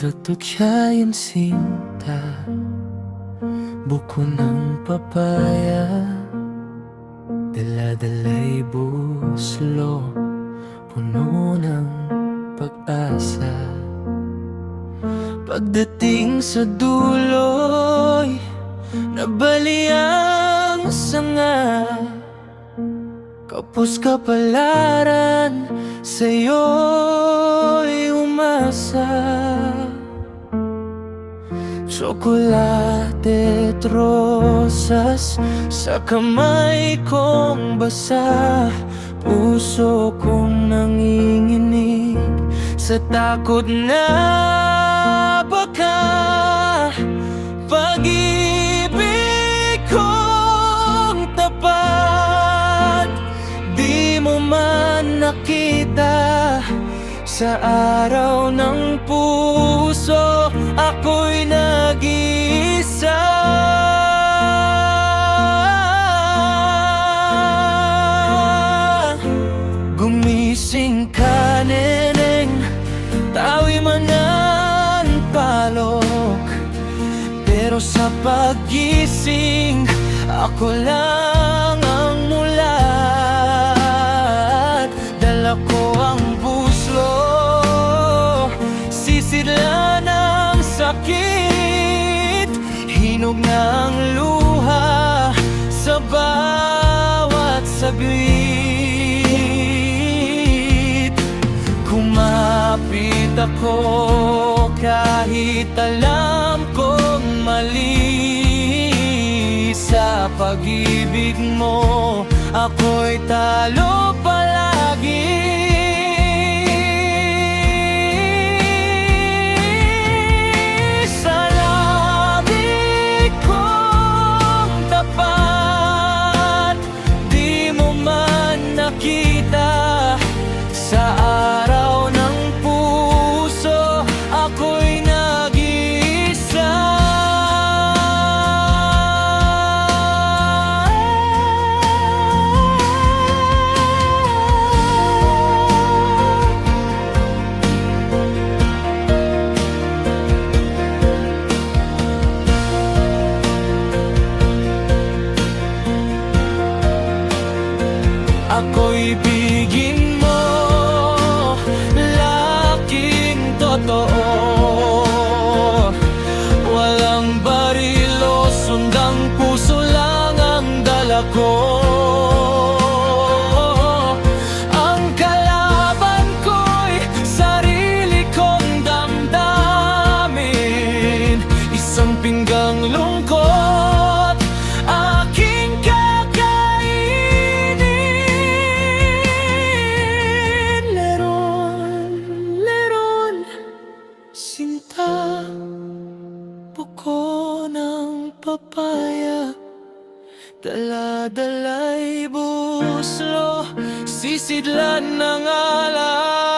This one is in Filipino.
Dagdagyayan sinta, buko ng papaya, dala-dala'y buslo, puno ng pag-asa. Pagdating sa dulo'y nabaliang sanga, kapos kapalaran sa'yo'y umasa. Tsokolate at rosas sa kamay kong basa, puso kong nanginginig sa takot na baka pag-ibig kong tapat di mo man nakita. Sa araw ng puso, ako'y nag-iisa. Gumising ka, neneng, tawi man ang palok, pero sa paggising, ako lang ang mulat. Dala ko ang sisidla ng sakit, hinog ng luha sa bawat saglit. Kumapit ako kahit alam kong mali. Sa pag-ibig mo, ako'y talo palagi. Sa araw ng puso, ako'y nag-iisa. Ako'y bigin mo, laking totoo. Walang barilo, sundang puso lang ang dala ko. Ang kalaban ko'y sarili kong damdamin, isang pinggang lungkot aking sinta, buko ng papaya, dala-dala'y buslo, sisidlan ng alak.